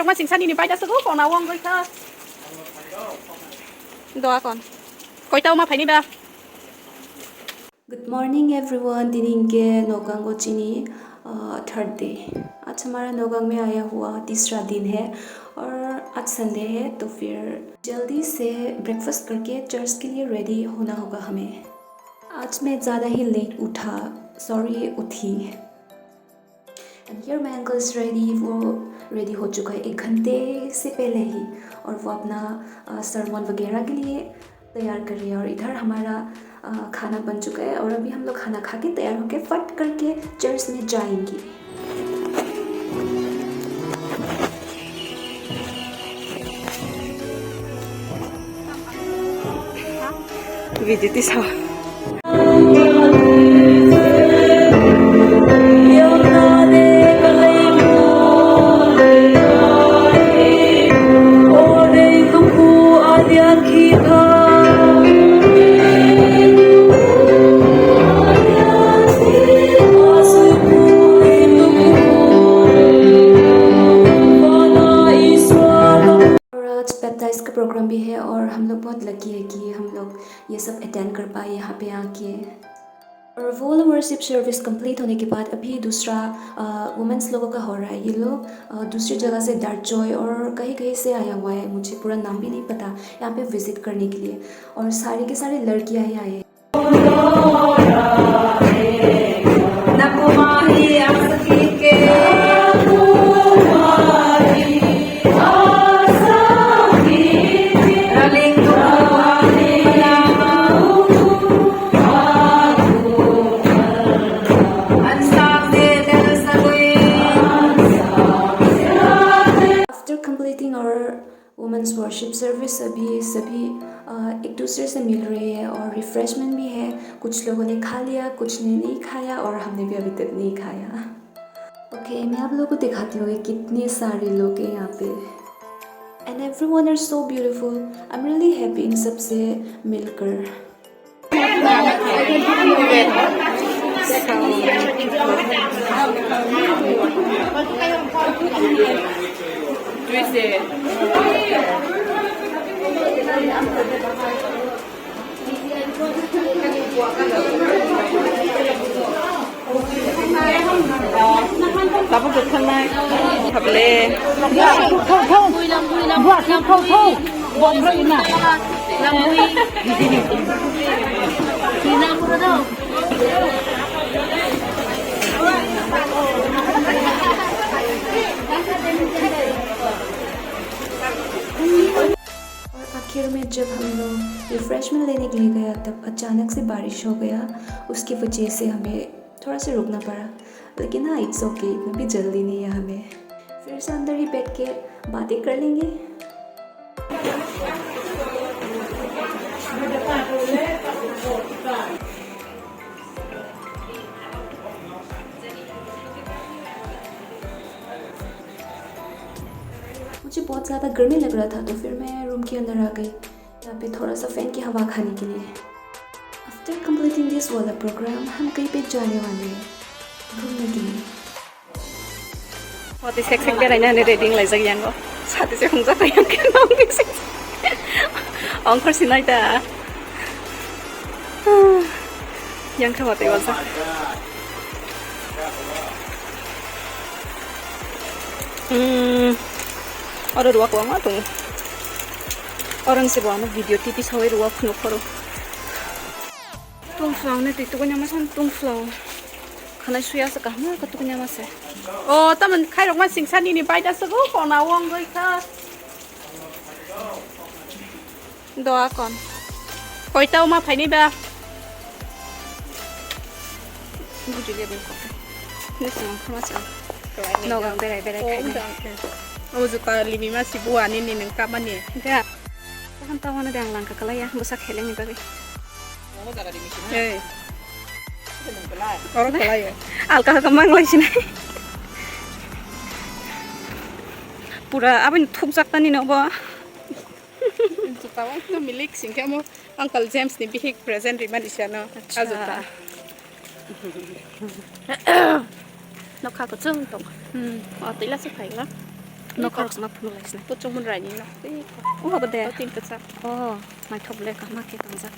mà chính xác đi bay ra sức còn nào không coi thơ đó còn coi tao mà phải đi ba. Good morning everyone. दिन के नौगांग को चीनी third day. आज हमारा नौगांग में आया हुआ तीसरा दिन है और आज संडे है तो फिर जल्दी से ब्रेकफास्ट करके चर्च के लिए रेडी होना होगा हमें। आज मैं ज़्यादा ही लेट उठा, सॉरी उठी। And here my uncle is ready, वो रेडी हो चुका है 1 घंटे से पहले ही और वो अपना सरमन वगैरह के लिए तैयार कर रही है। और इधर हमारा खाना बन चुका है और अभी हम लोग खाना खा के तैयार होके फट करके चर्च में जाएंगे। Видите, sao? बैप्टाइज का प्रोग्राम भी है और हम लोग बहुत लकी है कि हम लोग ये सब अटेंड कर पाए यहाँ पे आके। और वो वर्शिप सर्विस कंप्लीट होने के बाद अभी दूसरा वुमेंस लोगों का हो रहा है। ये लोग दूसरी जगह से दार्चोय और कहीं कहीं से आया हुआ है, मुझे पूरा नाम भी नहीं पता, यहाँ पे विजिट करने के लिए। और सारे के सारे लड़कियाँ ही आए हैं। वुमेंस वर्शिप सर्विस अभी सभी एक दूसरे से मिल रहे हैं और रिफ्रेशमेंट भी है। कुछ लोगों ने खा लिया, कुछ ने नहीं खाया और हमने भी अभी तक नहीं खाया। ओके, मैं आप लोगों को दिखाती हूँ कितने सारे लोग हैं यहाँ पे। And everyone are so beautiful. I am really happy इन सबसे मिलकर। Tapos được thân này hợp lệ आखिर में जब हम लोग रिफ्रेशमेंट लेने के लिए गया तब अचानक से बारिश हो गया, उसकी वजह से हमें थोड़ा सा रुकना पड़ा। लेकिन हाँ, इट्स ओके, इतना भी जल्दी नहीं है हमें। फिर से अंदर ही बैठ के बातें कर लेंगे। मुझे बहुत ज़्यादा गर्मी लग रहा था तो फिर मैं रूम के अंदर आ गई, यहाँ पे थोड़ा सा फ़ैन की हवा खाने के लिए। आफ्टर कंप्लीटिंग दिस वाला प्रोग्राम हम कहीं पे जाने वाले हैं घूमने के लिए। What is sex बेरायनानै रेडिं लायजायो साथीसे हमजाखायो नाम बेसे अंखर सिनायदा yang kawat iwasa orang ruak wang atung orang si buana video TV sawai ruak kunu koro tung flau ne titu kanya masan tung flau khana suya sa kahma ka tu kanya mase oh taman khai rok ma singsan ni bai da sago kon na wang goi ka doa kon koi tau ma phai ni ba buji le ben ko ne sang khama sa nogang berai berai khai oh zuka limi ma si buan ni nang ka ma ni ya kan tawana dang lang ka kala ya musa kheleng ni babi eh orang kelai alka kemang lagi sini pura apa ni thuk sakta ni nobo tahu itu milik sing kamu Uncle James ni bihik present riman di sana azuta nó khá có chân tổng ở tí là sức khỏe lắm नखर मा फुनु लाइसना 또 좀은 라니 나 ओ अब दे 또 띵크 차 ओ माइ थबले का मा के तंजा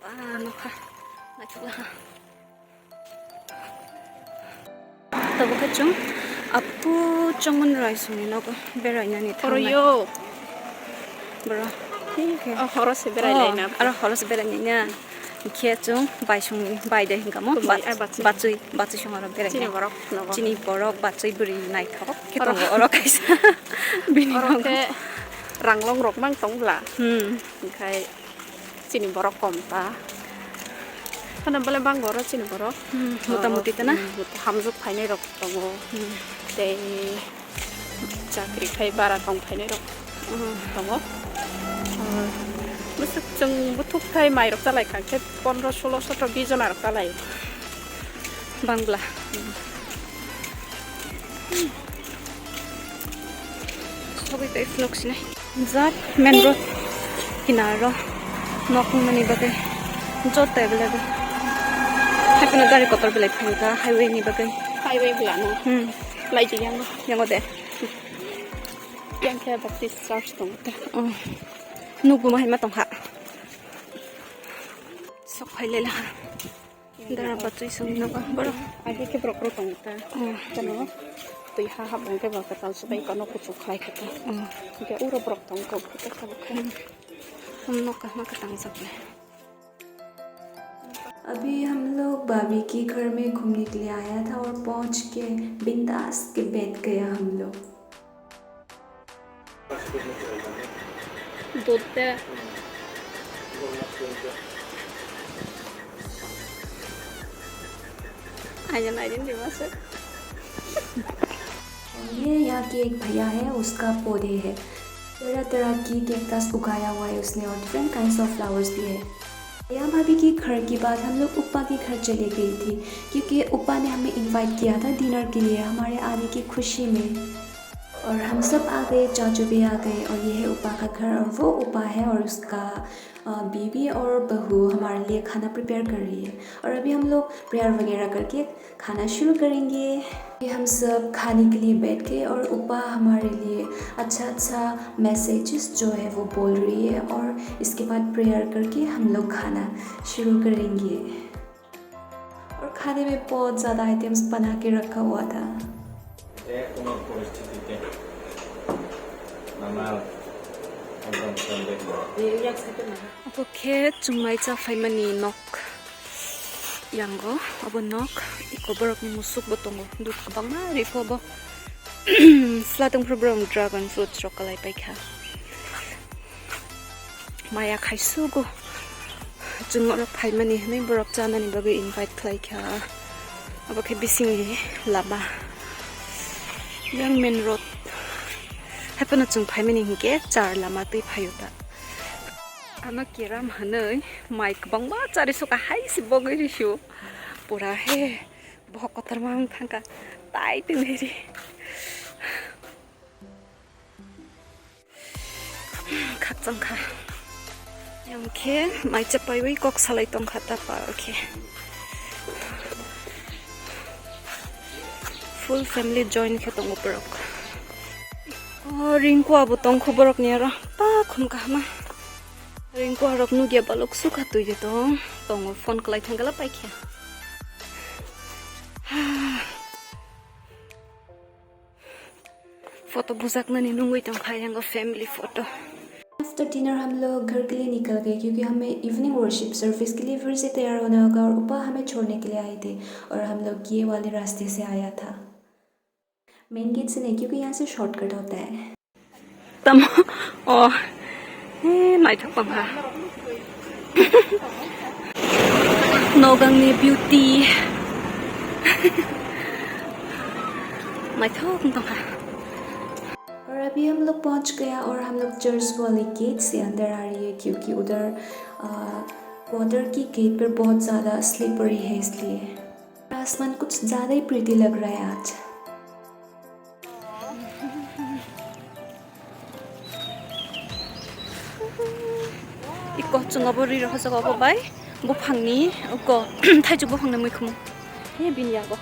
आ नखर माइ थबला तब के chung apu chongmun raisuni nogo beraina ni 어로요 bro ठीक है 허러스 베라이나 ara holos beranya nya kia chung bai sung bai de hinga mo batui sung ara beranya 찌니 버럭 너거 chini borok batui buri nai thok ke tong oro kaisa bini 어렇게 랑롱 록망 똥블라 khai 찌니 버럭 검다 하나 발레 방 거라 찌니 버럭 motamuti tana 함죽 파이네 록 똥고 데 자그리 파이 바라 똥 파이네 록 똥고 무슨 정 무톡 파이 마이 록 잘라이 칸케 본로 솔로 소토 비전 록 잘라이 bangla sobi te flok sine zat main road kinaro nokung mani bagai jot te bele ba hapna gari kotor bele phanga highway ni bagai 하이웨이 블라노 라이지 양로 yang ode 양케 박티스 서치 똥다 nubu ma hima tong ha sok phaile la dara batui sung no ba baro 아게 케 브로크로 똥다 저노 또 하하 뭔게 바까 탈수 바이 거노 쿠추 클라이 카타 이게 우로 브록 똥고 그때 카부카 हम लोग कहाँ का तंग सकते अभी हम लोग भाभी के घर में घूमने के लिए आया था और पहुंच के बिंदास के बैठ गया हम लोग 도대 아니야 아니야 디마스 ये यहाँ के एक भैया है, उसका पौधे है, तरह तरह की कैक्टस उगाया हुआ है उसने और डिफरेंट काइंड्स ऑफ फ्लावर्स भी है। यहाँ भाभी के घर के बाद हम लोग उपा के घर चले गई थी क्योंकि उपा ने हमें इनवाइट किया था डिनर के लिए हमारे आने की खुशी में। और हम सब आ गए, चाचू भी आ गए और ये है उपा का घर और वो उपा है और उसका बीवी और बहू हमारे लिए खाना प्रिपेयर कर रही है। और अभी हम लोग प्रेयर वगैरह करके खाना शुरू करेंगे। ये हम सब खाने के लिए बैठ गए और उपा हमारे लिए अच्छा मैसेजेस जो है वो बोल रही है और इसके बाद प्रेयर करके हम लोग खाना शुरू करेंगे। और खाने में बहुत ज़्यादा आइटम्स बना के रखा हुआ था। अब खे चुमाई चा फाइमानी नक यांगो अब नक इको बरक नि मुसुक बतंगो दुख बंगमा रिफोबो स्लातंग प्रब्रम ड्रैगन फ्रूट चोकलाई पाइखा माया खाइसुगो जुंगरो फाइमानी नै बरक जानानि बगे इनभाइट खाइखा अब खे बिसिंगि लाबा yang main road hapena chung phaimani hingke char lama tui phayuta ama kiram hanai mic bangba chari soka hai si bogai rishu pura he bhokotar mang thangka tai tineri khachang kha yamke mai chapai wei kok salai tong khata pa okay full family join ke tong uprok ringko abo tong khoborok ni ara pa khum ka ma ringko arok nu ge balok su kha tu je tong phone klai thangala pai kha photo बुझाक ना निनुंगई तंग खायांगो family photo. After dinner हम लोग घर के लिए निकल गए क्योंकि हमें इवनिंग वर्शिप सर्विस के लिए फिर से तैयार होना होगा और उपा हमें छोड़ने के लिए आए थे और हम लोग ये वाले रास्ते से आया था, मेन गेट से नहीं क्योंकि यहाँ से शॉर्टकट होता है। तम ओ माय थपंगा नोगंगनी ब्यूटी माय थपंगा। और अभी हम लोग पहुंच गया और हम लोग चर्च वाले गेट से अंदर आ रही है क्योंकि उधर वाटर की गेट पर बहुत ज़्यादा स्लिपरी है इसलिए। आसमान कुछ ज़्यादा ही प्रीति लग रहा है आज। इको चुंगाबरी रहसगो बाय बुफांनि उको थाइजु बुफांनि मैखुम हे बिनियागो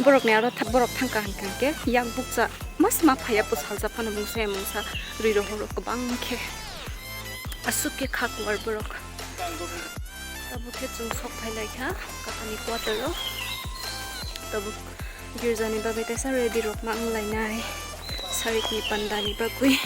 borok ne aro thap borok thangka hangkang ke yang bukja mas ma phaya pusal japana mungsa riro horok bang ke asuk ke khak war borok tabu ke chung sok phailai kha kapani quarter ro tabu girjani ba beta sa ready rok mang lainai sarik ni pandani ba kui